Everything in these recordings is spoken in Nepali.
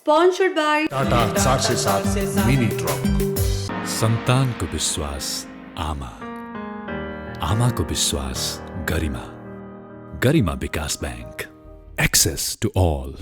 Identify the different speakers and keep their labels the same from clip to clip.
Speaker 1: Sponsored by
Speaker 2: Tata 407 mini truck.
Speaker 3: सन्तानको विश्वास आमा, आमाको विश्वास गरिमा, गरिमा विकास बैंक, एक्सेस टु ऑल।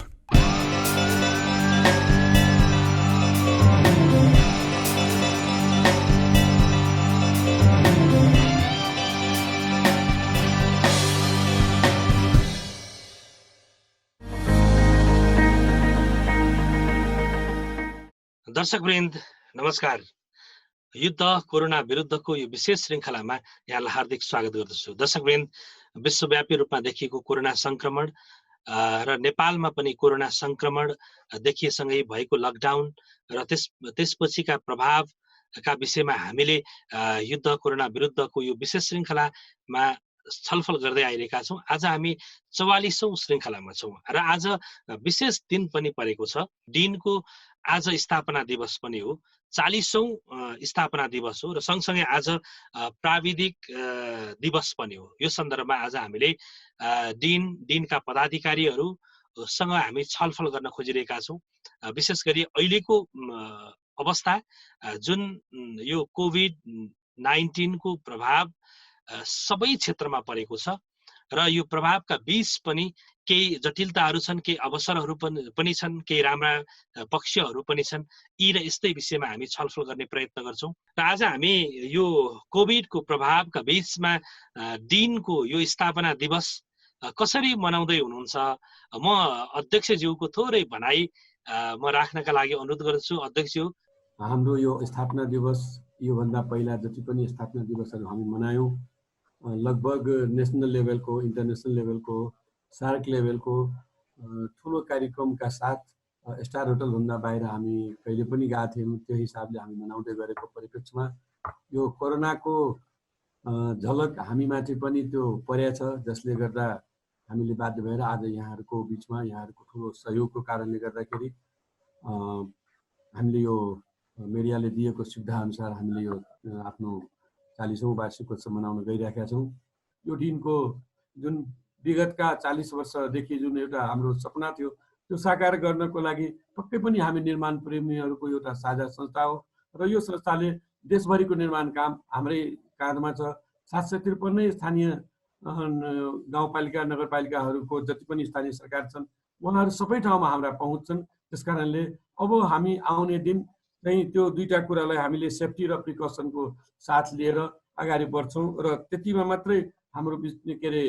Speaker 4: दर्शकवृन्द नमस्कार। युद्ध कोरोना विरुद्धको यो विशेष श्रृङ्खलामा यहाँलाई हार्दिक स्वागत गर्दछु। दर्शकवृन्द, विश्वव्यापी रूपमा देखिएको कोरोना संक्रमण र नेपालमा पनि कोरोना संक्रमण देखिएसँगै भएको लकडाउन र त्यसपछिका प्रभावका विषयमा हामीले युद्ध कोरोना विरुद्धको यो विशेष श्रृङ्खलामा छलफल गर्दै आइरहेका छौँ। आज हामी 44औं श्रृङ्खलामा छौँ र आज विशेष दिन पनि परेको छ। दिनको आज स्थापना दिवस पनि हो, 40औं स्थापना दिवस हो र सँगसँगै आज प्राविधिक दिवस पनि हो। यो सन्दर्भमा आज हामीले दिनका पदाधिकारीहरूसँग हामी छलफल गर्न खोजिरहेका छौँ। विशेष गरी अहिलेको अवस्था जुन यो कोभिड-19 को प्रभाव सबै क्षेत्रमा परेको छ र यो प्रभावका बीच पनि केही जटिलताहरू छन्, केही अवसरहरू पनि छन्, केही राम्रा पक्षहरू पनि छन्। यी र यस्तै विषयमा हामी छलफल गर्ने प्रयत्न गर्छौँ। र आज हामी यो कोभिडको प्रभावका बीचमा दिनको यो स्थापना दिवस कसरी मनाउँदै हुनुहुन्छ, म अध्यक्षज्यूको थोरै भनाइ म राख्नका लागि अनुरोध गर्दछु। अध्यक्षज्यू,
Speaker 5: हाम्रो यो स्थापना दिवस योभन्दा पहिला जति पनि स्थापना दिवसहरू हामी मनायौँ, लगभग नेसनल लेभलको, इन्टरनेसनल लेभलको, सार्क लेभलको ठुलो कार्यक्रमका साथ स्टार होटलभन्दा बाहिर हामी कहिले पनि गएका थियौँ। त्यो हिसाबले हामी मनाउँदै गरेको परिप्रेक्ष्यमा यो कोरोनाको झलक हामीमाथि पनि त्यो परेछ, जसले गर्दा हामीले बाध्य भएर आज यहाँहरूको बिचमा यहाँहरूको ठुलो सहयोगको कारणले गर्दाखेरि हामीले यो मिडियाले दिएको सुविधाअनुसार हामीले यो आफ्नो 40औं वार्षिकोत्सव मनाउन गइरहेका छौँ। यो दिनको जुन विगतका 40 वर्षदेखि जुन एउटा हाम्रो सपना थियो, त्यो साकार गर्नको लागि पक्कै पनि हामी निर्माण प्रेमीहरूको एउटा साझा संस्था हो र यो संस्थाले देशभरिको निर्माण काम हाम्रै काँधमा छ। 753 स्थानीय गाउँपालिका नगरपालिकाहरूको जति पनि स्थानीय सरकार छन्, उहाँहरू सबै ठाउँमा हाम्रा पहुँच छन्। त्यसकारणले अब हामी आउने दिन चाहिँ त्यो दुईटा कुरालाई हामीले सेफ्टी र प्रिकसनको साथ लिएर अगाडि बढ्छौँ र त्यतिमा मात्रै हाम्रो के अरे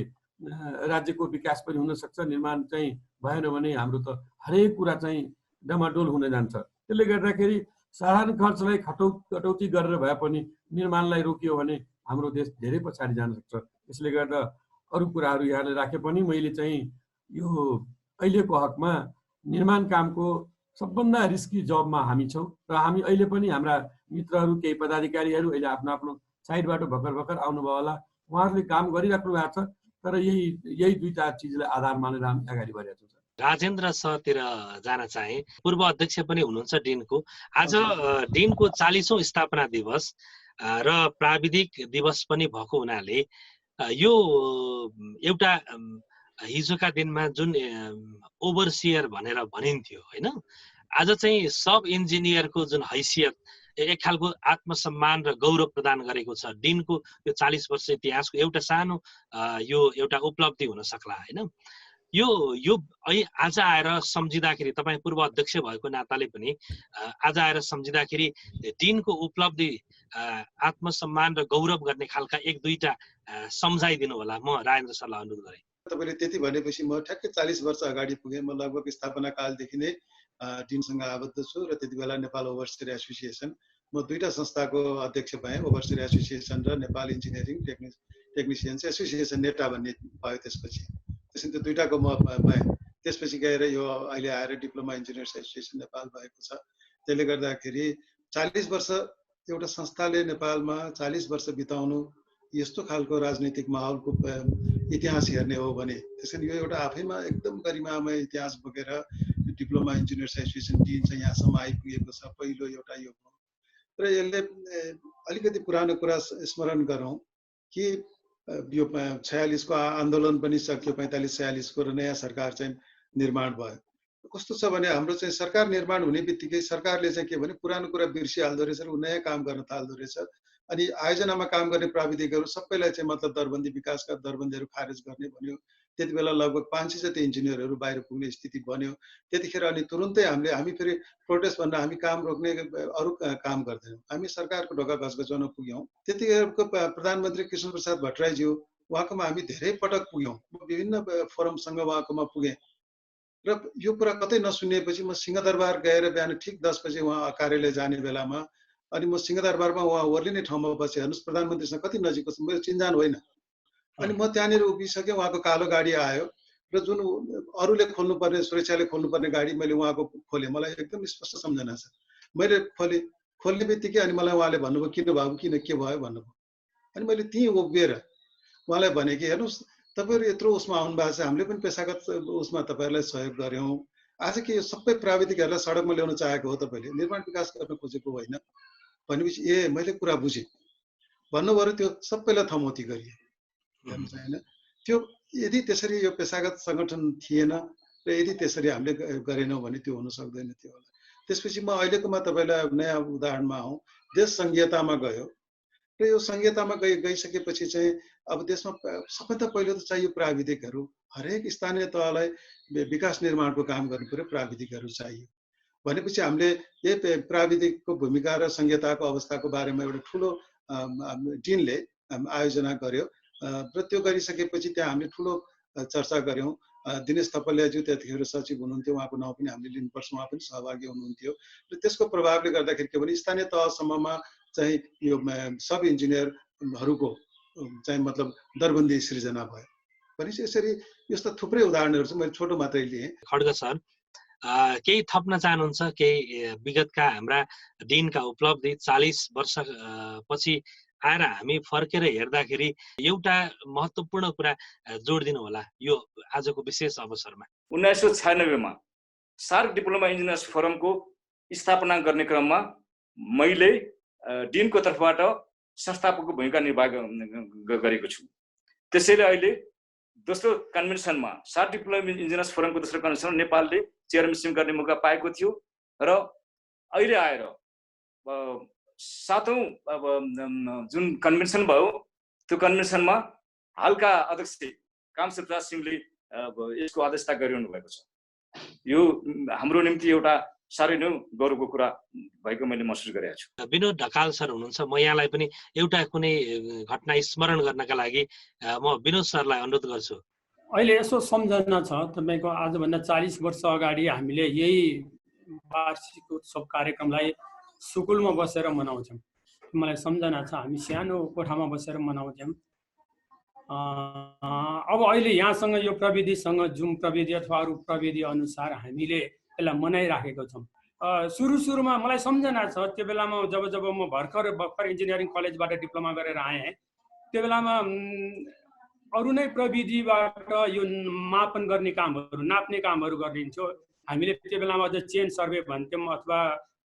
Speaker 5: राज्यको विकास पनि हुन सक्छ। निर्माण चाहिँ भएन भने हाम्रो त हरेक कुरा चाहिँ डमाडोल हुन जान्छ। त्यसले गर्दाखेरि साधारण खर्चलाई कटौती गरेर भए पनि निर्माणलाई रोकियो भने हाम्रो देश धेरै पछाडि जान सक्छ। त्यसले गर्दा अरू कुराहरू यहाँले राखे पनि मैले चाहिँ यो अहिलेको हकमा निर्माण कामको सबभन्दा रिस्की जबमा हामी छौँ र हामी अहिले पनि हाम्रा मित्रहरू, केही पदाधिकारीहरू अहिले आफ्नो आफ्नो साइडबाट भर्खर आउनुभयो होला, उहाँहरूले काम गरिराख्नु भएको छ। तर यही दुईटा चिजलाई आधार मानेर हामी अगाडि बढेका छौँ।
Speaker 4: राजेन्द्र सरतिर जान चाहे, पूर्व अध्यक्ष पनि हुनुहुन्छ दिनको। आज दिनको 40औं स्थापना दिवस र प्राविधिक दिवस पनि भएको हुनाले यो एउटा हिजोका दिनमा जुन ओभरसियर भनेर भनिन्थ्यो होइन, आज चाहिँ सब इन्जिनियरको जुन हैसियत, एक खालको आत्मसम्मान र गौरव प्रदान गरेको छ। दिनको यो 40 वर्ष इतिहासको एउटा सानो यो एउटा उपलब्धि हुन सक्ला होइन। यो आज आएर सम्झिँदाखेरि, तपाईँ पूर्व अध्यक्ष भएको नाताले पनि आज आएर सम्झिँदाखेरि दिनको उपलब्धि, आत्मसम्मान र गौरव गर्ने खालका एक दुईटा सम्झाइदिनु होला। म राजेन्द्र सरलाई अनुरोध गरेँ।
Speaker 6: तपाईँले त्यति भनेपछि म ठ्याक्कै 40 वर्ष अगाडि पुगेँ। म लगभग स्थापना कालदेखि नै दिनसँग आबद्ध छु र त्यति बेला नेपाल ओभरसियर एसोसिएसन, म दुईटा संस्थाको अध्यक्ष भएँ, ओभरसियर एसोसिएसन र नेपाल इन्जिनियरिङ टेक्निसियन्स एसोसिएसन, नेटा भन्ने भयो। त्यसपछि त्यो दुईटाको म भएँ। त्यसपछि गएर यो अहिले आएर डिप्लोमा इन्जिनियर्स एसोसिएसन नेपाल भएको छ। त्यसले गर्दाखेरि 40 वर्ष एउटा संस्थाले नेपालमा 40 वर्ष बिताउनु, यस्तो खालको राजनीतिक माहौलको इतिहास हेर्ने हो भने त्यसैले यो एउटा आफैमा एकदम गरिमामय इतिहास बोकेर डिप्लोमा इन्जिनियर्स एसोसिएसन दिन चाहिँ यहाँसम्म आइपुगेको छ। पहिलो एउटा यो हो र यसले अलिकति पुरानो कुरा स्मरण गरौँ कि यो 46 को आन्दोलन पनि सक्यो, 45-46 को र नयाँ सरकार चाहिँ निर्माण भयो। कस्तो छ भने हाम्रो चाहिँ सरकार निर्माण हुने बित्तिकै सरकारले चाहिँ के भने पुरानो कुरा बिर्सिहाल्दो रहेछ र नयाँ काम गर्न थाल्दो रहेछ। अनि आयोजनामा काम गर्ने प्राविधिकहरू सबैलाई चाहिँ मतलब दरबन्दी विकासका दरबन्दीहरू खारेज गर्ने भन्यो। त्यति बेला लगभग 500 जति इन्जिनियरहरू बाहिर पुग्ने स्थिति बन्यो। त्यतिखेर अनि तुरुन्तै हामी फेरि प्रोटेस्ट भनेर हामी काम रोक्ने अरू काम गर्दैनौँ। हामी सरकारको ढोका घचघचाउन पुग्यौँ। त्यतिखेरको प्रधानमन्त्री कृष्ण प्रसाद भट्टराईज्यू उहाँकोमा हामी धेरै पटक पुग्यौँ। विभिन्न फोरमसँग उहाँकोमा पुगेँ र यो कुरा कतै नसुनिएपछि म सिंहदरबार गएर बिहान ठिक 10 बजे उहाँ कार्यालय जाने बेलामा अनि म सिंहदरबारमा उहाँ ओर्लिने ठाउँमा बसेँ। हेर्नुहोस् प्रधानमन्त्रीसँग कति नजिकको छ, मेरो चिन्जान होइन। अनि म त्यहाँनिर उभिसकेँ, उहाँको कालो गाडी आयो र जुन अरूले खोल्नुपर्ने सुरक्षाले खोल्नुपर्ने गाडी मैले उहाँको खोलेँ। मलाई एकदम स्पष्ट सम्झना छ। मैले खोल्ने बित्तिकै अनि मलाई उहाँले भन्नुभयो किन बाबु किन के भयो भन्नुभयो। अनि मैले त्यहीँ उभिएर उहाँलाई भने कि हेर्नुहोस् तपाईँहरू यत्रो उसमा आउनु भएको छ, हामीले पनि पेसागत उसमा तपाईँहरूलाई सहयोग गऱ्यौँ। आज के यो सबै प्राविधिकहरूलाई सडकमा ल्याउन चाहेको हो, तपाईँले निर्माण विकास गर्न खोजेको होइन भनेपछि ए मैले कुरा बुझेँ भन्नुभयो। त्यो सबैलाई थमौती गरियो। हेर्नुहोस् होइन, त्यो यदि त्यसरी यो पेसागत सङ्गठन थिएन र यदि त्यसरी हामीले गरेनौँ भने त्यो हुन सक्दैन थियो होला। त्यसपछि म अहिलेकोमा तपाईँलाई नयाँ उदाहरणमा आउँ। देश सङ्घीयतामा गयो र यो सङ्घीयतामा गइसकेपछि चाहिँ अब देशमा सबैभन्दा पहिलो त चाहियो प्राविधिकहरू। हरेक स्थानीय तहलाई विकास निर्माणको काम गर्नु पर्यो, प्राविधिकहरू चाहियो। भनेपछि हामीले यही प्राविधिकको भूमिका र सङ्घीयताको अवस्थाको बारेमा एउटा ठुलो डिनले आयोजना गर्यो र त्यो गरिसकेपछि त्यहाँ हामीले ठुलो चर्चा गऱ्यौँ। दिनेश थपलियाज्यू त्यतिखेर सचिव हुनुहुन्थ्यो, उहाँको नाउँ पनि हामीले लिनुपर्छ, उहाँ पनि सहभागी हुनुहुन्थ्यो। र त्यसको प्रभावले गर्दाखेरि के भने स्थानीय तहसम्ममा चाहिँ यो सब इन्जिनियरहरूको चाहिँ मतलब दरबन्दी सृजना भयो। भनेपछि यसरी यस्ता थुप्रै उदाहरणहरू छ, मैले छोटो मात्रै लिएँ।
Speaker 4: खड्ग सर, केही थप्न चाहनुहुन्छ? केही विगतका हाम्रा दिनका उपलब्धि 40 वर्ष पछि आएर हामी फर्केर हेर्दाखेरि एउटा महत्त्वपूर्ण कुरा जोडिदिनु होला यो आजको विशेष अवसरमा।
Speaker 1: 1996 मा सार्क डिप्लोमा इन्जिनियर्स फोरमको स्थापना गर्ने क्रममा मैले डिनको तर्फबाट संस्थापकको भूमिका निर्वाह गरेको छु। त्यसैले अहिले दोस्रो कन्भेन्सनमा सार्क डिप्लोमा इन्जिनियर्स फोरमको दोस्रो कन्भेन्सनमा नेपालले चेयरम्यानसिप गर्ने मौका पाएको थियो र अहिले आएर 7औं जुन कन्भेन्सन भयो त्यो कन्भेन्सनमा हालका अध्यक्ष कामसेप राज सिंहले यसको अध्यक्षता गरिरहनु भएको छ। यो हाम्रो निम्ति एउटा साह्रै नै गौरवको कुरा भएको मैले महसुस गरेको छु।
Speaker 4: विनोद ढकाल सर हुनुहुन्छ, म यहाँलाई पनि एउटा कुनै घटना स्मरण गर्नका लागि म विनोद सरलाई अनुरोध गर्छु।
Speaker 7: अहिले यसो सम्झना छ तपाईँको आजभन्दा 40 वर्ष अगाडि हामीले यही वार्षिक उत्सव कार्यक्रमलाई स्कुलमा बसेर मनाउँछौँ। मलाई सम्झना छ, हामी सानो कोठामा बसेर मनाउँथ्यौँ। अब अहिले यहाँसँग यो प्रविधिसँग जुम प्रविधि अथवा अरू प्रविधि अनुसार हामीले यसलाई मनाइराखेको छौँ। सुरुमा मलाई सम्झना छ, त्यो बेलामा जब म भर्खर इन्जिनियरिङ कलेजबाट डिप्लोमा गरेर आएँ, त्यो बेलामा अरू नै प्रविधिबाट यो मापन गर्ने कामहरू, नाप्ने कामहरू गरिन्थ्यो। हामीले त्यो बेलामा अझ चेन सर्वे भन्थ्यौँ अथवा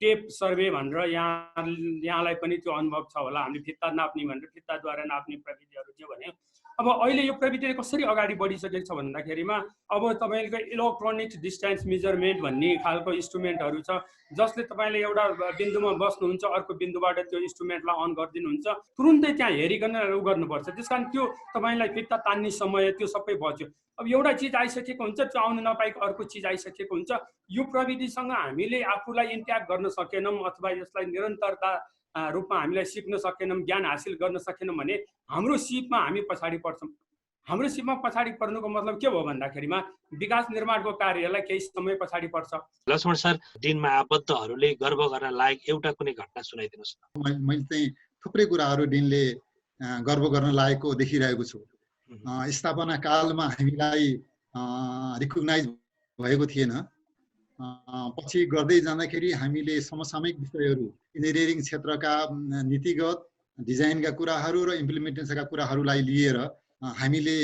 Speaker 7: टेप सर्वे भनेर यहाँलाई पनि त्यो अनुभव छ होला। हामीले फित्ता नाप्ने भनेर फित्ताद्वारा नाप्ने प्रविधिहरू थियो भने अब अहिले यो प्रविधिले कसरी अगाडि बढिसकेको छ भन्दाखेरिमा अब तपाईँको इलेक्ट्रोनिक डिस्टेन्स मेजरमेन्ट भन्ने खालको इन्स्ट्रुमेन्टहरू छ, जसले तपाईँले एउटा बिन्दुमा बस्नुहुन्छ अर्को बिन्दुबाट त्यो इन्स्ट्रुमेन्टलाई अन गरिदिनुहुन्छ, तुरुन्तै त्यहाँ हेरिकन उ गर्नुपर्छ। त्यस कारण त्यो तपाईँलाई फित्ता तान्ने समय त्यो सबै बच्यो। अब एउटा चिज आइसकेको हुन्छ, त्यो आउनु नपाएको अर्को चिज आइसकेको हुन्छ। यो प्रविधिसँग हामीले आफूलाई इन्ट्याक्ट गर्न सकेनौँ अथवा यसलाई निरन्तरता रूपमा हामीलाई सिक्न सकेनौँ, ज्ञान हासिल गर्न सकेनौँ भने हाम्रो सिपमा हामी पछाडि पर्छौँ। हाम्रो सिपमा पछाडि पर्नुको मतलब के भयो भन्दाखेरिमा विकास निर्माणको कार्यलाई केही समय पछाडि पर्छ।
Speaker 4: लक्ष्मण सर, दिनमा आबद्धहरूले गर्व गर्न लायक एउटा कुनै घटना सुनाइदिनुहोस् न।
Speaker 8: मैले चाहिँ थुप्रै कुराहरू दिनले गर्व गर्न लायकको देखिरहेको छु। स्थापना कालमा हामीलाई रिकग्नाइज भएको थिएन। पछि गर्दै जाँदाखेरि हामीले समसामयिक विषयहरू, इन्जिनियरिङ क्षेत्रका नीतिगत डिजाइनका कुराहरू र इम्प्लिमेन्टेसनका कुराहरूलाई लिएर हामीले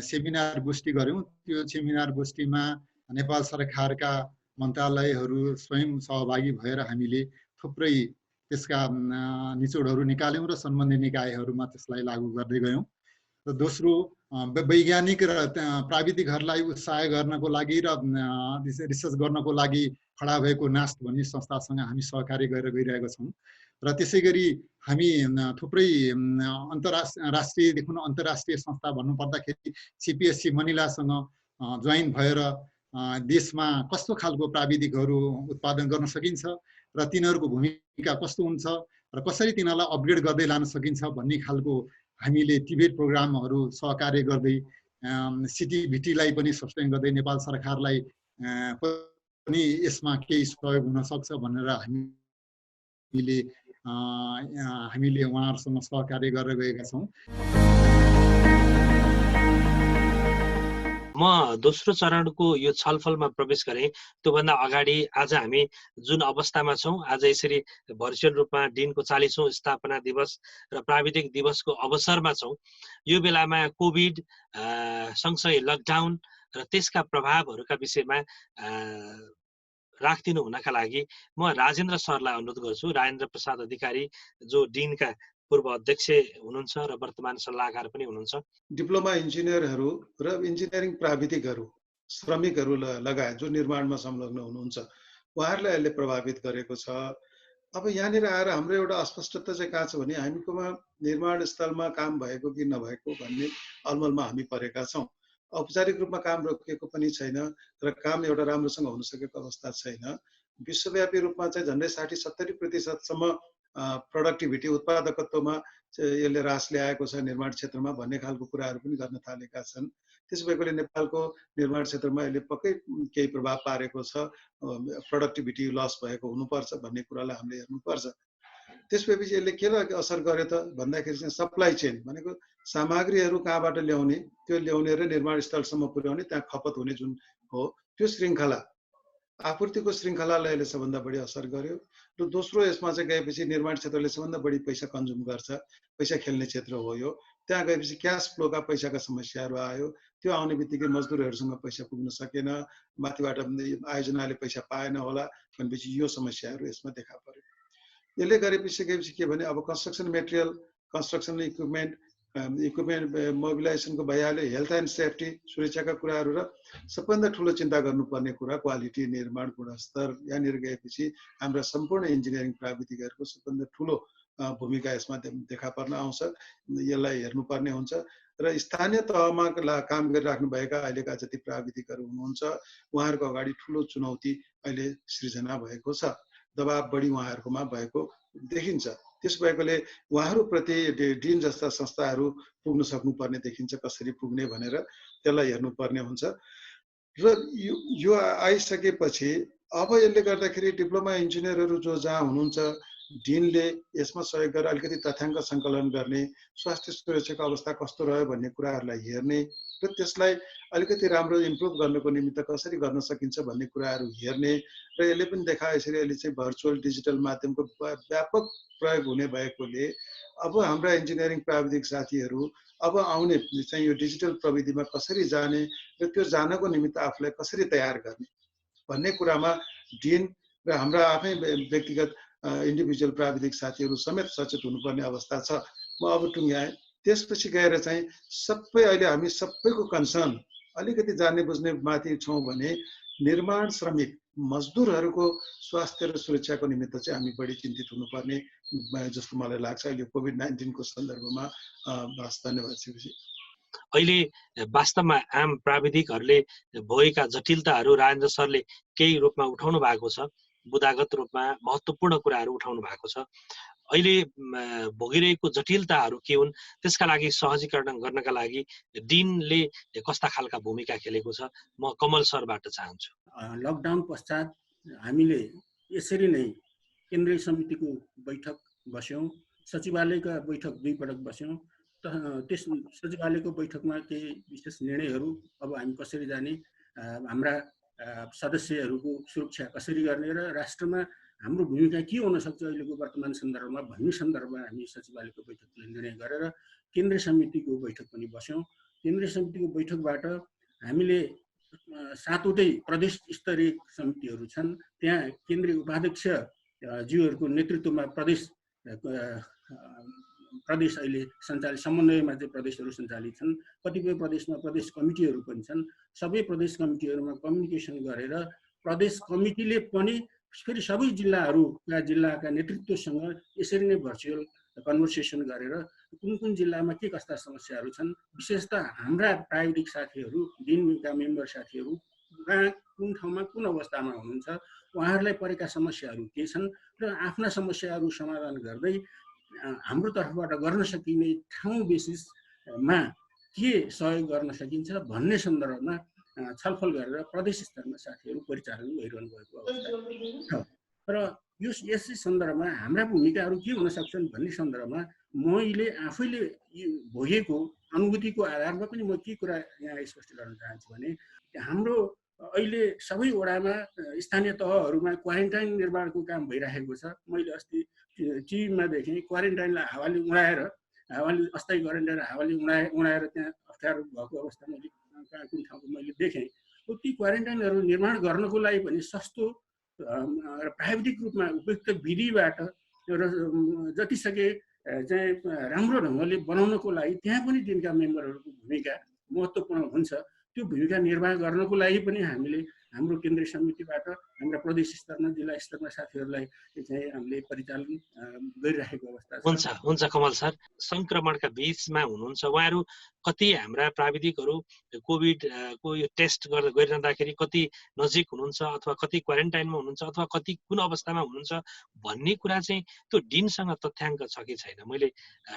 Speaker 8: सेमिनार गोष्ठी गऱ्यौँ। त्यो सेमिनार गोष्ठीमा नेपाल सरकारका मन्त्रालयहरू स्वयं सहभागी भएर हामीले थुप्रै त्यसका निचोडहरू निकाल्यौँ र सम्बन्धित निकायहरूमा त्यसलाई लागू गर्दै गयौँ। र दोस्रो वैज्ञानिक र प्राविधिकहरूलाई उत्साह गर्नको लागि र रिसर्च गर्नको लागि खडा भएको नास्ट भन्ने संस्थासँग हामी सहकार्य गरेर गइरहेका छौँ। र त्यसै गरी हामी थुप्रै राष्ट्रियदेखि अन्तर्राष्ट्रिय संस्था भन्नुपर्दाखेरि CPSC मनिलासँग जोइन भएर देशमा कस्तो खालको प्राविधिकहरू उत्पादन गर्न सकिन्छ र तिनीहरूको भूमिका कस्तो हुन्छ र कसरी तिनीहरूलाई अपग्रेड गर्दै लान सकिन्छ भन्ने खालको हामीले टिबेट प्रोग्रामहरू सहकार्य गर्दै CTBT-लाई पनि सस्टेन गर्दै नेपाल सरकारलाई पनि यसमा केही सहयोग हुन सक्छ भनेर हामीले उहाँहरूसँग सहकार्य गरेर गएका छौँ।
Speaker 4: म दोस्रो चरणको यो छलफलमा प्रवेश गरेँ त्योभन्दा अगाडि आज हामी जुन अवस्थामा छौँ, आज यसरी भर्चुअल रूपमा डिनको 40औं स्थापना दिवस र प्राविधिक दिवसको अवसरमा छौँ। यो बेलामा कोभिड सँगसँगै लकडाउन र त्यसका प्रभावहरूका विषयमा राखिदिनु हुनका लागि म राजेन्द्र सरलाई अनुरोध गर्छु। राजेन्द्र प्रसाद अधिकारी जो डिनका पूर्व अध्यक्ष हुनुहुन्छ र वर्तमान सल्लाहकार पनि हुनुहुन्छ।
Speaker 6: डिप्लोमा इन्जिनियरहरू र इन्जिनियरिङ प्राविधिकहरू, श्रमिकहरू लगायत जो निर्माणमा संलग्न हुनुहुन्छ उहाँहरूलाई यसले प्रभावित गरेको छ। अब यहाँनिर आएर हाम्रो एउटा अस्पष्टता चाहिँ कहाँ छ भने हामीकोमा निर्माण स्थलमा काम भएको कि नभएको भन्ने अलमलमा हामी परेका छौँ। औपचारिक रूपमा काम रोकिएको पनि छैन र काम एउटा राम्रोसँग हुन सकेको अवस्था छैन। विश्वव्यापी रूपमा चाहिँ झन्डै 60-70% प्रोडक्टिभिटी उत्पादकत्वमा यसले ह्रास ल्याएको छ निर्माण क्षेत्रमा भन्ने खालको कुराहरू पनि गर्न थालेका छन्। त्यसो भएकोले नेपालको निर्माण क्षेत्रमा यसले पक्कै केही प्रभाव पारेको छ, प्रोडक्टिभिटी लस भएको हुनुपर्छ भन्ने कुरालाई हामीले हेर्नुपर्छ। त्यसपछि यसले के असर गर्यो त भन्दाखेरि चाहिँ सप्लाई चेन भनेको सामग्रीहरू कहाँबाट ल्याउने, त्यो ल्याउने र निर्माण स्थलसम्म पुर्याउने, त्यहाँ खपत हुने जुन हो त्यो श्रृङ्खला, आपूर्तिको श्रृङ्खलालाई यसले सबभन्दा बढी असर गर्यो। र दोस्रो यसमा चाहिँ गएपछि निर्माण क्षेत्रले सबभन्दा बढी पैसा कन्ज्युम गर्छ, पैसा खेल्ने क्षेत्र हो यो। त्यहाँ गएपछि क्यास फ्लोका पैसाका समस्याहरू आयो। त्यो आउने बित्तिकै मजदुरहरूसँग पैसा पुग्न सकेन, माथिबाट आयोजनाले पैसा पाएन होला भनेपछि यो समस्याहरू यसमा देखा पर्यो। यसले गरेपछि के भने अब कन्स्ट्रक्सन मेटेरियल, कन्स्ट्रक्सन इक्विपमेन्ट मोबिलाइजेसनको भइहाल्यो, हेल्थ एन्ड सेफ्टी सुरक्षाका कुराहरू र सबभन्दा ठुलो चिन्ता गर्नुपर्ने कुरा क्वालिटी, निर्माण गुणस्तर। यहाँनिर गएपछि हाम्रा सम्पूर्ण इन्जिनियरिङ प्राविधिकहरूको सबभन्दा ठुलो भूमिका यसमा देखा पर्न आउँछ। यसलाई हेर्नुपर्ने हुन्छ र स्थानीय तहमा काम गरिराख्नुभएका अहिलेका जति प्राविधिकहरू हुनुहुन्छ उहाँहरूको अगाडि ठुलो चुनौती अहिले सृजना भएको छ, दबाब बढी उहाँहरूकोमा भएको देखिन्छ। त्यस भएकोले उहाँहरूप्रति डिन जस्ता संस्थाहरू पुग्न सक्नुपर्ने देखिन्छ, कसरी पुग्ने भनेर त्यसलाई हेर्नुपर्ने हुन्छ। र यो आइसकेपछि अब यसले गर्दाखेरि डिप्लोमा इन्जिनियरहरू जो जहाँ हुनुहुन्छ डिनले यसमा सहयोग गरेर अलिकति तथ्याङ्क सङ्कलन गर्ने, स्वास्थ्य सुरक्षाको अवस्था कस्तो रह्यो भन्ने कुराहरूलाई हेर्ने र त्यसलाई अलिकति राम्रो इम्प्रुभ गर्नको निमित्त कसरी गर्न सकिन्छ भन्ने कुराहरू हेर्ने र यसले पनि देखाए यसरी अहिले चाहिँ भर्चुअल डिजिटल माध्यमको व्यापक प्रयोग हुने भएकोले अब हाम्रा इन्जिनियरिङ प्राविधिक साथीहरू अब आउने चाहिँ यो डिजिटल प्रविधिमा कसरी जाने र त्यो जानको निमित्त आफूलाई कसरी तयार गर्ने भन्ने कुरामा डिन र हाम्रा आफै व्यक्तिगत इन्डिभिजुअल प्राविधिक साथीहरू समेत सचेत हुनुपर्ने अवस्था छ। म अब टुङ्ग्याएँ। त्यसपछि गएर चाहिँ सबै अहिले हामी सबैको कन्सर्न अलिकति जान्ने बुझ्ने माथि छौँ भने निर्माण श्रमिक मजदुरहरूको स्वास्थ्य र सुरक्षाको निमित्त चाहिँ हामी बढी चिन्तित हुनुपर्ने जस्तो मलाई लाग्छ अहिले कोभिड-19 को सन्दर्भमा। धन्यवाद शिवजी।
Speaker 4: अहिले वास्तवमा आम प्राविधिकहरूले भएका जटिलताहरू राजेन्द्र सरले केही रूपमा उठाउनु भएको छ, बुदागत रूपमा महत्त्वपूर्ण कुराहरू उठाउनु भएको छ। अहिले भोगिरहेको जटिलताहरू के हुन्, त्यसका लागि सहजीकरण गर्नका लागि डिनले कस्ता खालका भूमिका खेलेको छ, म कमल सरबाट चाहन्छु।
Speaker 9: लकडाउन पश्चात हामीले यसरी नै केन्द्रीय समितिको बैठक बस्यौँ, सचिवालयका बैठक 2 पटक बस्यौँ। त्यस सचिवालयको बैठकमा केही विशेष निर्णयहरू अब हामी कसरी जाने, हाम्रा सदस्यहरूको सुरक्षा कसरी गर्ने र राष्ट्रमा हाम्रो भूमिका के हुन सक्छ अहिलेको वर्तमान सन्दर्भमा भन्ने सन्दर्भमा हामी सचिवालयको बैठकले निर्णय गरेर केन्द्रीय समितिको बैठक पनि बस्यौँ। केन्द्रीय समितिको बैठकबाट हामीले 7वटै प्रदेश स्तरीय समितिहरू छन्, त्यहाँ केन्द्रीय उपाध्यक्ष ज्यूहरूको नेतृत्वमा प्रदेश प्रदेश अहिले सञ्चालित समन्वयमा चाहिँ प्रदेशहरू सञ्चालित छन्। कतिपय प्रदेशमा प्रदेश कमिटीहरू पनि छन्। सबै प्रदेश कमिटीहरूमा कम्युनिकेसन गरेर प्रदेश कमिटीले पनि फेरि सबै जिल्लाका नेतृत्वसँग यसरी नै भर्चुअल कन्भर्सेसन गरेर कुन जिल्लामा के कस्ता समस्याहरू छन्, विशेषतः हाम्रा प्राविधिक साथीहरू, डिनका मेम्बर साथीहरू कहाँ कुन ठाउँमा कुन अवस्थामा हुनुहुन्छ, उहाँहरूलाई परेका समस्याहरू के छन् र आफ्ना समस्याहरू समाधान गर्दै हाम्रो तर्फबाट गर्न सकिने ठाउँ बेसिसमा के सहयोग गर्न सकिन्छ भन्ने सन्दर्भमा छलफल गरेर प्रदेश स्तरमा साथीहरू परिचालन गरिरहनु भएको अवस्था छ। र यसै सन्दर्भमा हाम्रा भूमिकाहरू के हुन सक्छन् भन्ने सन्दर्भमा मैले आफैले भोगेको अनुभूतिको आधारमा पनि म के कुरा यहाँ स्पष्ट गर्न चाहन्छु भने हाम्रो अहिले सबै वडामा स्थानीय तहहरूमा क्वारेन्टाइन निर्माणको काम भइरहेको छ। मैले अस्ति टिभीमा देखेँ क्वारेन्टाइनलाई हावाले उडाएर अस्थायी क्वारेन्टाइन हावाले उडाएर त्यहाँ अप्ठ्यारो भएको अवस्था मैले कुन ठाउँको मैले देखेँ। ती क्वारेन्टाइनहरू निर्माण गर्नको लागि पनि सस्तो र प्राविधिक रूपमा उपयुक्त विधिबाट र जतिसके चाहिँ राम्रो ढङ्गले बनाउनको लागि त्यहाँ पनि तिनका मेम्बरहरूको भूमिका महत्त्वपूर्ण हुन्छ। त्यो भूमिका निर्वाह गर्नको लागि पनि हामीले हाम्रो केन्द्रीय समितिबाट हाम्रा प्रदेश स्तरमा जिल्ला स्तरमा साथीहरूलाई चाहिँ हामीले परिचालन गरिरहेको अवस्था छ।
Speaker 4: हुन्छ कमल सर, संक्रमणका बीचमा हुनुहुन्छ उहाँहरू, कति हाम्रा प्राविधिकहरू कोभिडको यो टेस्ट गरिरहँदाखेरि कति नजिक हुनुहुन्छ अथवा कति क्वारेन्टाइनमा हुनुहुन्छ अथवा कति कुन अवस्थामा हुनुहुन्छ भन्ने कुरा चाहिँ त्यो डिनसँग तथ्याङ्क छ कि छैन, मैले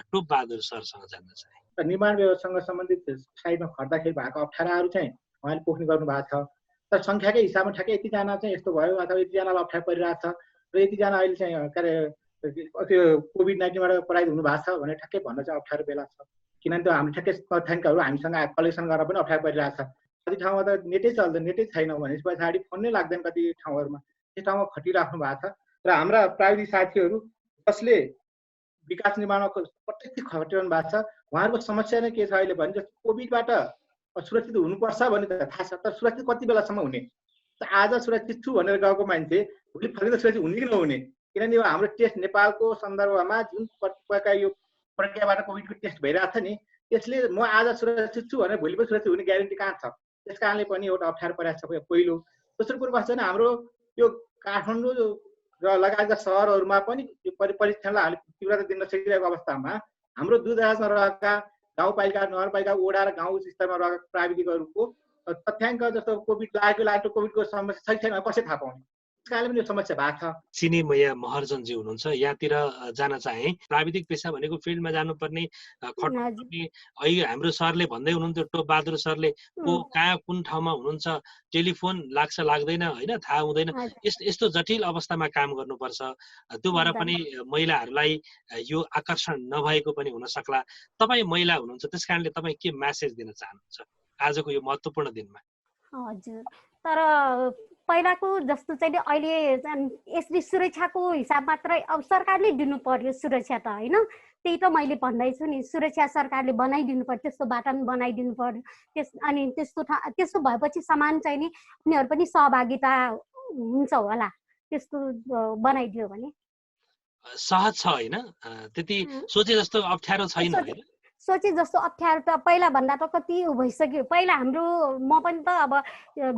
Speaker 4: टोप बहादुर सरसँग जान्न चाहेँ।
Speaker 10: निर्माण व्यवस्थासँग सम्बन्धित साइडमा खर्दाखेरि भएको अप्ठ्याराहरू चाहिँ उहाँले पोख्ने गर्नु भएको छ। तर सङ्ख्याकै हिसाबमा ठ्याक्कै यतिजना चाहिँ यस्तो भयो अथवा यतिजनालाई अप्ठ्यारो परिरहेको छ र यतिजना अहिले चाहिँ त्यो कोभिड-19बाट प्रभावित हुनु भएको छ भने ठ्याक्कै भन्न चाहिँ अप्ठ्यारो बेला छ। किनभने त्यो हामीले ठ्याक्कै तथ्याङ्कहरू हामीसँग कलेक्सन गर्न पनि अप्ठ्यारो परिरहेको छ। कति ठाउँमा त नेटै चल्दैन, नेटै छैन भने पछाडि फोन नै लाग्दैन कति ठाउँहरूमा, त्यो ठाउँमा खटिराख्नु भएको छ। र हाम्रा प्राविधिक साथीहरू जसले विकास निर्माणमा प्रत्यक्ष खटिरहनु भएको छ उहाँहरूको समस्या नै के छ अहिले भने जस्तो कोभिडबाट सुरक्षित हुनुपर्छ भन्ने त थाहा छ, तर सुरक्षित कति बेलासम्म हुने? आज सुरक्षित छु भनेर गएको मान्छे भोलि फर्किँदा सुरक्षित हुने कि नहुने? किनभने यो हाम्रो टेस्ट नेपालको सन्दर्भमा जुन प्रकारका यो प्रक्रियाबाट कोभिडको टेस्ट भइरहेको छ नि, त्यसले म आज सुरक्षित छु भनेर भोलि पनि सुरक्षित हुने ग्यारेन्टी कहाँ छ? त्यस कारणले पनि एउटा अप्ठ्यारो परेको छ पहिलो। दोस्रो कुरो कस्तो छ भने हाम्रो यो काठमाडौँ र लगायतका सहरहरूमा पनि यो परीक्षणलाई हामीले तीव्रता दिन सकिरहेको अवस्थामा हाम्रो दूरदराजमा रहेका गाउँपालिका, नगरपालिका, वडा र गाउँ स्तरमा रहेका प्राविधिकहरूको तथ्याङ्क जस्तो कोभिड लागेको कोभिडको समस्या छैन कसै थाहा पाउने? त्यसकारणले पनि यो समस्या भएको छ।
Speaker 4: चिनी मैया महर्जनजी हुनुहुन्छ, यहाँतिर जान चाहे। प्राविधिक पेसा भनेको फिल्डमा जानुपर्ने खट्नुपर्ने, अहिले हाम्रो सरले भन्दै हुनुहुन्थ्यो, टोप बहादुर सरले, को कहाँ कुन ठाउँमा हुनुहुन्छ, टेलिफोन लाग्छ लाग्दैन होइन, थाहा हुँदैन, यस्तो जटिल अवस्थामा काम गर्नुपर्छ। त्यो भएर पनि महिलाहरूलाई यो आकर्षण नभएको पनि हुन सक्ला। तपाईँ महिला हुनुहुन्छ, त्यस कारणले तपाईँ के म्यासेज दिन चाहनुहुन्छ आजको यो महत्त्वपूर्ण दिनमा?
Speaker 11: हजुर, तर पहिलाको जस्तो चाहिँ अहिले यसरी सुरक्षाको हिसाब मात्रै अब सरकारले दिनु पर्यो सुरक्षा त होइन, त्यही त मैले भन्दैछु नि, सुरक्षा सरकारले बनाइदिनु पर्यो, त्यस्तो बाटो पनि बनाइदिनु पर्यो। अनि त्यस्तो भएपछि समान चाहिँ नि उनीहरू पनि सहभागिता हुन्छ होला, त्यस्तो बनाइदियो भने
Speaker 4: सहज छ होइन, त्यति सोचे जस्तो अप्ठ्यारो छैन होइन?
Speaker 11: सोचे जस्तो अप्ठ्यारो त पहिला भन्दा त कति भइसक्यो। पहिला हाम्रो म पनि त अब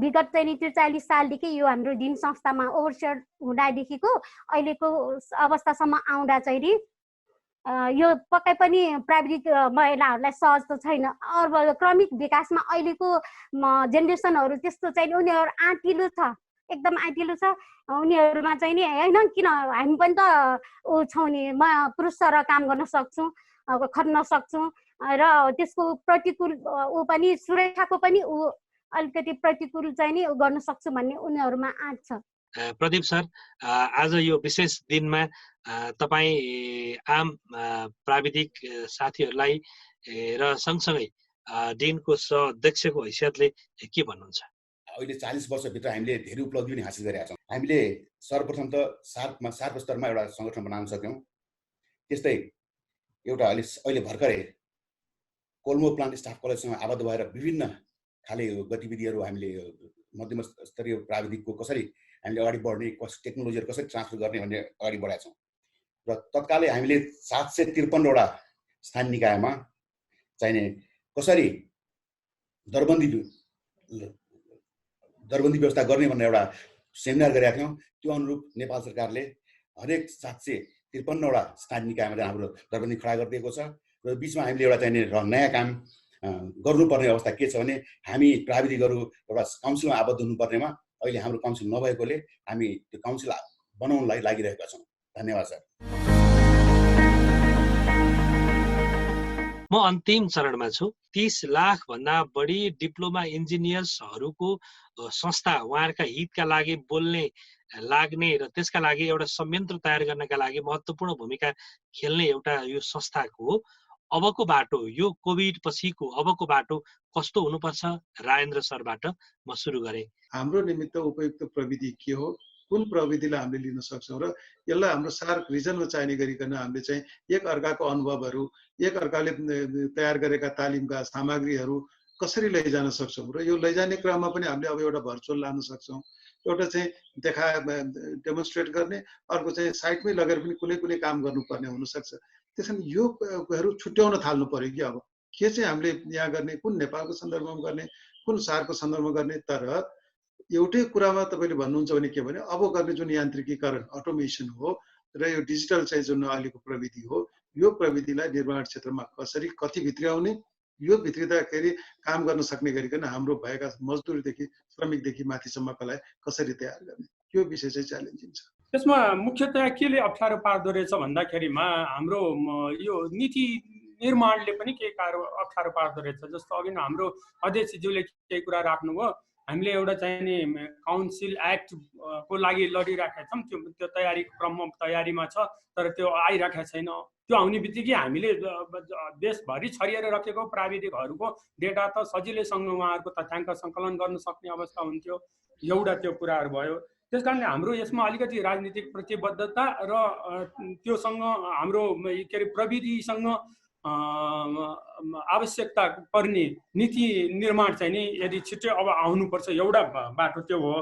Speaker 11: विगत चाहिँ 43 सालदेखि यो हाम्रो दिन संस्थामा ओभरसियर हुँदादेखिको अहिलेको अवस्थासम्म आउँदा चाहिँ नि यो पक्कै पनि प्राविधिक महिलाहरूलाई सहज त छैन। अब क्रमिक विकासमा अहिलेको जेनेरेसनहरू त्यस्तो चाहिँ उनीहरू आँटिलो छ, एकदम आँटिलो छ उनीहरूमा चाहिँ नि होइन। किन हामी पनि त छौँ नि, म पुरुष सर काम गर्न सक्छु, खट्न सक्छौँ र त्यसको प्रतिकूल ऊ पनि सुरक्षाको पनि ऊ अलिकति प्रतिकूल चाहिँ नि गर्न सक्छु भन्ने उनीहरूमा आँट छ।
Speaker 4: प्रदीप सर, आज यो विशेष दिनमा तपाईँ आम प्राविधिक साथीहरूलाई र सँगसँगै डिनको सह-अध्यक्षको हैसियतले के भन्नुहुन्छ?
Speaker 12: अहिले 40 वर्षभित्र हामीले धेरै उपलब्धि पनि हासिल गरेका छौँ। हामीले सर्वप्रथम त सार्क स्तरमा एउटा सङ्गठन बनाउन सक्यौँ। त्यस्तै एउटा अहिले भर्खरै कोल्मो प्लान्ट स्टाफ कलेजसँग आबद्ध भएर विभिन्न खाले गतिविधिहरू हामीले मध्यम स्तरीय प्राविधिकको कसरी हामीले अगाडि बढ्ने, टेक्नोलोजीहरू कसरी ट्रान्सफर गर्ने भन्ने अगाडि बढाएका छौँ। र तत्कालै हामीले 753वटा स्थानीय निकायमा चाहिने कसरी दरबन्दी व्यवस्था गर्ने भन्ने एउटा सेमिनार गरेका थियौँ। त्यो अनुरूप नेपाल सरकारले हरेक 753वटा स्थानीय निकायमा चाहिँ हाम्रो दरबन्दी खडा गरिदिएको छ र बिचमा हामीले एउटा चाहिने नयाँ काम गर्नुपर्ने अवस्था के छ भने हामी प्राविधिकहरू एउटा काउन्सिलमा आबद्ध हुनुपर्नेमा अहिले हाम्रो काउन्सिल नभएकोले हामी त्यो काउन्सिल बनाउनलाई लागिरहेका छौँ। धन्यवाद सर।
Speaker 4: म अन्तिम चरणमा छु। 30 लाख भन्दा बढी डिप्लोमा इन्जिनियर्सहरूको संस्था उहाँहरूका हितका लागि लाग्ने र त्यसका लागि एउटा संयन्त्र तयार गर्नका लागि महत्त्वपूर्ण भूमिका खेल्ने एउटा यो संस्थाको अबको बाटो, यो कोभिड पछिको अबको बाटो कस्तो हुनुपर्छ? राजेन्द्र सरबाट म सुरु गरेँ।
Speaker 6: हाम्रो निमित्त उपयुक्त प्रविधि के हो, कुन प्रविधिलाई हामीले लिन सक्छौँ र यसलाई हाम्रो सार्क रिजनमा चाहिने गरिकन हामीले चाहिँ एक अर्काको अनुभवहरू, एक अर्काले तयार गरेका तालिमका सामग्रीहरू कसरी लैजान सक्छौँ र यो लैजाने क्रममा पनि हामीले अब एउटा भर्चुअल लान सक्छौँ। एउटा चाहिँ डेमोन्स्ट्रेट गर्ने, अर्को चाहिँ साइटमै लगेर पनि कुनै कुनै काम गर्नुपर्ने हुनसक्छ। त्यसो भने यो कुराहरू छुट्याउन थाल्नु पर्यो कि अब के चाहिँ हामीले यहाँ गर्ने, कुन नेपालको सन्दर्भमा गर्ने, कुन सार्कको सन्दर्भमा गर्ने। तर एउटै कुरामा तपाईँले भन्नुहुन्छ भने के भने अब गर्ने जुन यान्त्रिकीकरण अटोमेसन हो र यो डिजिटल चाहिँ जुन अहिलेको प्रविधि हो, यो प्रविधिलाई निर्माण क्षेत्रमा कसरी कति भित्र्याउने, यो भित्रिँदाखेरि काम गर्न सक्ने गरिकन हाम्रो भएका मजदुरदेखि श्रमिकदेखि माथिसम्मकालाई कसरी तयार गर्ने, यो विषय चाहिँ च्यालेन्जिङ छ।
Speaker 7: त्यसमा मुख्यतया केले अप्ठ्यारो पार्दो रहेछ भन्दाखेरिमा हाम्रो यो नीति निर्माणले पनि केही अप्ठ्यारो पार्दो रहेछ। जस्तो अघि नै हाम्रो अध्यक्षज्यूले केही कुरा राख्नुभयो, हामीले एउटा चाहिने काउन्सिल एक्ट को लागि लडिराखेका छौँ। त्यो तयारीमा छ, तर त्यो आइराखेको छैन। त्यो आउने बित्तिकै हामीले देशभरि छरिएर राखेको प्राविधिकहरूको डेटा त सजिलैसँग उहाँहरूको तथ्याङ्क सङ्कलन गर्न सक्ने अवस्था हुन्थ्यो। एउटा त्यो कुराहरू भयो। त्यस कारणले हाम्रो यसमा अलिकति राजनीतिक प्रतिबद्धता र त्योसँग हाम्रो के अरे प्रविधिसँग आवश्यकता पर्ने नीति निर्माण चाहिँ नि यदि छिट्टै अब आउनुपर्छ, एउटा बाटो त्यो हो।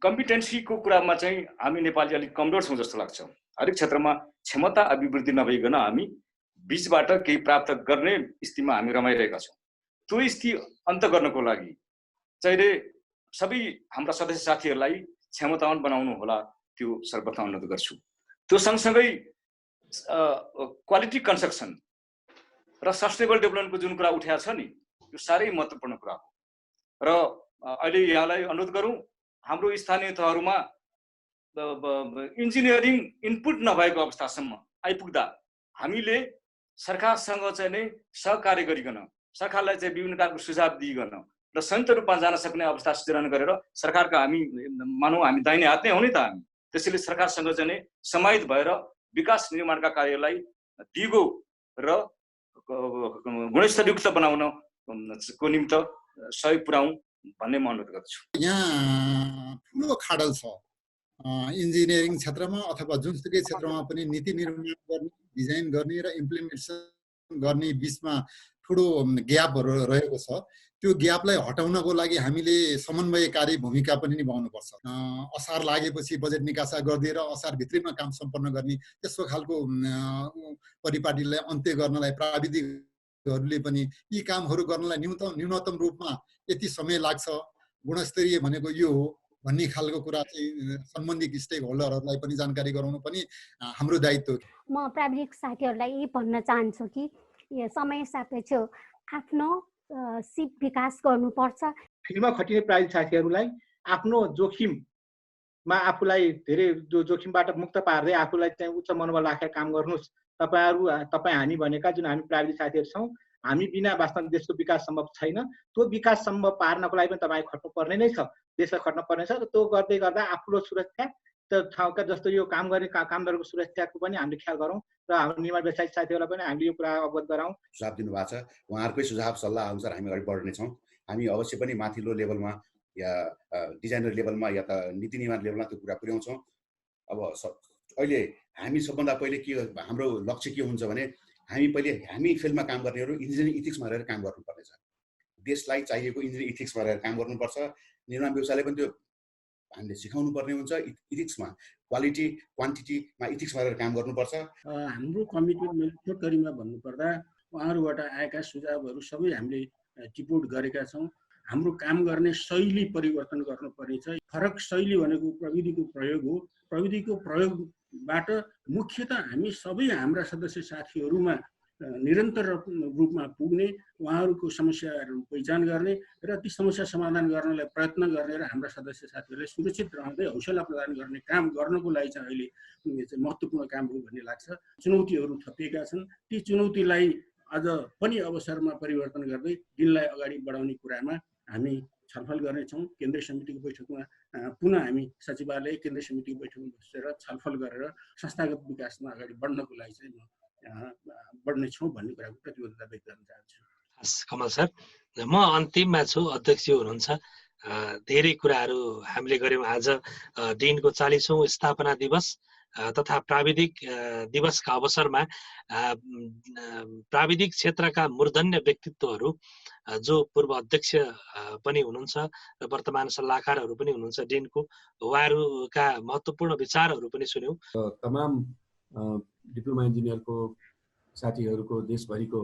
Speaker 1: कम्पिटेन्सीको कुरामा चाहिँ हामी नेपाली अलिक कमजोर छौँ जस्तो लाग्छ। हरेक क्षेत्रमा क्षमता अभिवृद्धि नभइकन हामी बीचबाट केही प्राप्त गर्ने स्थितिमा हामी रमाइरहेका छौँ। त्यो स्थिति अन्त गर्नको लागि चाहिँ सबै हाम्रा सदस्य साथीहरूलाई क्षमतावान बनाउनु होला, त्यो सर्वप्रथम अनुरोध गर्छु। त्यो सँगसँगै क्वालिटी कन्स्ट्रक्सन र सस्टेनेबल डेभलपमेन्टको जुन कुरा उठाएको छ नि, त्यो साह्रै महत्त्वपूर्ण कुरा हो। र अहिले यहाँलाई अनुरोध गरौँ, हाम्रो स्थानीय तहहरूमा इन्जिनियरिङ इनपुट नभएको अवस्थासम्म आइपुग्दा हामीले सरकारसँग चाहिँ नै सहकार्य गरिकन, सरकारलाई चाहिँ विभिन्न प्रकारको सुझाव दिइकन र संयुक्त रूपमा जान सक्ने अवस्था सृजना गरेर सरकारका हामी मानौँ हामी दाहिने हात नै हो नि त हामी, त्यसैले सरकारसँग चाहिँ नै समाहित भएर विकास निर्माणका कार्यलाई दिगो र गुणस्तरयुक्त बनाउनको निम्ति सहयोग पुर्याउँ भन्ने म अनुरोध गर्छु।
Speaker 8: यहाँ ठुलो खाडल छ इन्जिनियरिङ क्षेत्रमा अथवा जुनसुकै क्षेत्रमा पनि नीति निर्माण गर्ने, डिजाइन गर्ने र इम्प्लिमेन्टेसन गर्ने बिचमा ठुलो ग्यापहरू रहेको छ। त्यो ग्यापलाई हटाउनको लागि हामीले समन्वयकारी भूमिका पनि निभाउनुपर्छ। असार लागेपछि बजेट निकासा गरिदिएर असार भित्रीमा काम सम्पन्न गर्ने त्यस्तो खालको परिपाटीलाई अन्त्य गर्नलाई प्राविधिकहरूले पनि यी कामहरू गर्नलाई न्यूनतम रूपमा यति समय लाग्छ, गुणस्तरीय भनेको यो हो भन्ने खालको कुरा चाहिँ सम्बन्धित स्टेक होल्डरहरूलाई पनि जानकारी गराउनु पनि हाम्रो दायित्व हो।
Speaker 11: म प्राविधिक साथीहरूलाई यही भन्न चाहन्छु कि यो समय सापेक्ष आफ्नो सिप विकास गर्नुपर्छ।
Speaker 10: फिल्डमा खटिने प्राविधिक साथीहरूलाई आफ्नो जोखिममा आफूलाई धेरै जोखिमबाट मुक्त पार्दै आफूलाई चाहिँ उच्च मनोबल राखेर काम गर्नुहोस्। तपाईँ हामी भनेका जुन हामी प्राविधिक साथीहरू छौँ, हामी बिना वास्तवमा देशको विकास सम्भव छैन। त्यो विकास सम्भव पार्नको लागि पनि तपाईँ खट्नुपर्ने नै छ, देशलाई खट्नुपर्ने छ। र त्यो गर्दै गर्दा आफ्नो सुरक्षा त्यो ठाउँका जस्तो यो काम गर्ने कामदारको सुरक्षाको पनि हामीले ख्याल गरौँ र हाम्रो निर्माण व्यवसायिक साथीहरूलाई पनि हामीले यो कुरा अवगत गराउँ।
Speaker 12: सुझाव दिनुभएको छ, उहाँहरूकै सुझाव सल्लाह अनुसार हामी अगाडि बढ्नेछौँ। हामी अवश्य पनि माथिल्लो लेभलमा या डिजाइनर लेभलमा या त नीति निर्माण लेभलमा त्यो कुरा पुर्याउँछौँ। अब अहिले हामी सबभन्दा पहिले के हाम्रो लक्ष्य के हुन्छ भने हामी फिल्डमा काम गर्नेहरू इन्जिनियरिङ इथिक्समा रहेर काम गर्नुपर्नेछ। देशलाई चाहिएको इन्जिनियरिङ इथिक्समा रहेर काम गर्नुपर्छ। निर्माण व्यवसायले पनि त्यो हामीले सिकाउनु पर्ने हुन्छ। इथिक्समा क्वालिटी क्वान्टिटीमा इथिक्समा रहेर काम गर्नुपर्छ।
Speaker 9: हाम्रो कमिटमेन्ट छोटकरीमा भन्नुपर्दा उहाँहरूबाट आएका सुझावहरू सबै हामीले टिपोट गरेका छौँ। हाम्रो काम गर्ने शैली परिवर्तन गर्नुपर्ने छ। फरक शैली भनेको प्रविधिको प्रयोग हो। प्रविधिको प्रयोगबाट मुख्यतः हामी सबै हाम्रा सदस्य साथीहरूमा निरन्तर रूपमा पुग्ने, उहाँहरूको समस्याहरू पहिचान गर्ने र ती समस्या समाधान गर्नलाई प्रयत्न गर्ने र हाम्रा सदस्य साथीहरूले सुरक्षित रहँदै हौसला प्रदान गर्ने काम गर्नको लागि चाहिँ अहिले महत्त्वपूर्ण काम हो भन्ने लाग्छ। चुनौतीहरू थपिएका छन्। ती चुनौतीलाई अझ पनि अवसरमा परिवर्तन गर्दै दिनलाई अगाडि बढाउने कुरामा हामी छलफल गर्नेछौँ। केन्द्रीय समितिको बैठकमा पुनः हामी सचिवालय केन्द्रीय समितिको बैठकमा बसेर छलफल गरेर संस्थागत विकासमा अगाडि बढ्नको लागि चाहिँ बढ्नेछौँ भन्ने कुराको प्रतिबद्धता व्यक्त गर्न चाहन्छु।
Speaker 4: हस् कमल सर, म अन्तिममा छु। अध्यक्ष हुनुहुन्छ। धेरै कुराहरू हामीले गऱ्यौँ आज। डिनको 40औं स्थापना दिवस तथा प्राविधिक दिवसका अवसरमा प्राविधिक क्षेत्रका मूर्धन्य व्यक्तित्वहरू जो पूर्व अध्यक्ष पनि हुनुहुन्छ र वर्तमान सल्लाहकारहरू पनि हुनुहुन्छ डिनको, उहाँहरूका महत्त्वपूर्ण विचारहरू पनि सुन्यौँ।
Speaker 5: तमाम डिप्लोमा इन्जिनियरको साथीहरूको देशभरिको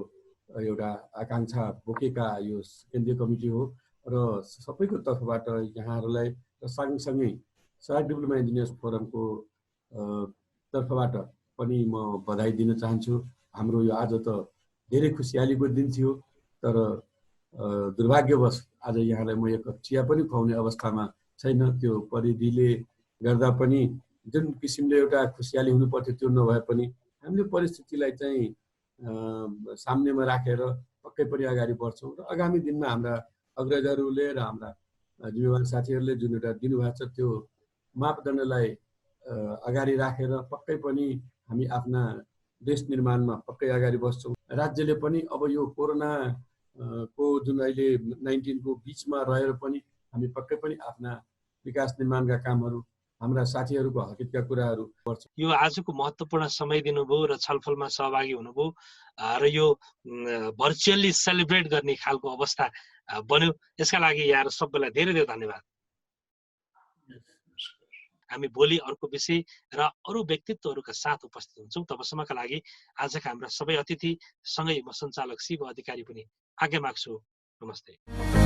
Speaker 5: एउटा आकाङ्क्षा बोकेका यो केन्द्रीय कमिटी हो र सबैको तर्फबाट यहाँहरूलाई र सँगसँगै सार्क डिप्लोमा इन्जिनियर्स फोरमको तर्फबाट पनि म बधाई दिन चाहन्छु। हाम्रो यो आज त धेरै खुसियालीको दिन थियो, तर दुर्भाग्यवश आज यहाँलाई म एक कप चिया पनि खुवाउने अवस्थामा छैन। त्यो परिधिले गर्दा पनि जुन किसिमले एउटा खुसियाली हुनुपर्थ्यो त्यो नभए पनि हामीले परिस्थितिलाई चाहिँ सामनेमा राखेर पक्कै पनि अगाडि बढ्छौँ र आगामी दिनमा हाम्रा अग्रजहरूले र हाम्रा जिम्मेवार साथीहरूले जुन एउटा दिनुभएको छ त्यो मापदण्डलाई अगाडि राखेर पक्कै पनि हामी आफ्ना देश निर्माणमा पक्कै अगाडि बढ्छौँ। राज्यले पनि अब यो कोरोना को जुन अहिले 19 को बिचमा रहेर पनि हामी पक्कै पनि आफ्ना विकास निर्माणका कामहरू, हाम्रा साथीहरूको हकितका कुराहरू गर्छ।
Speaker 4: यो आजको महत्त्वपूर्ण समय दिनुभयो र छलफलमा सहभागी हुनुभयो र यो भर्चुअली सेलिब्रेट गर्ने खालको अवस्था बन्यो। यसका लागि यहाँहरू सबैलाई धेरै धेरै धन्यवाद। हामी भोलि अर्को विषय र अरू व्यक्तित्वहरूका साथ उपस्थित हुन्छौँ। तबसम्मका लागि आजका हाम्रा सबै अतिथि सँगै म सञ्चालक शिव अधिकारी पनि आज्ञा माग्छु। नमस्ते।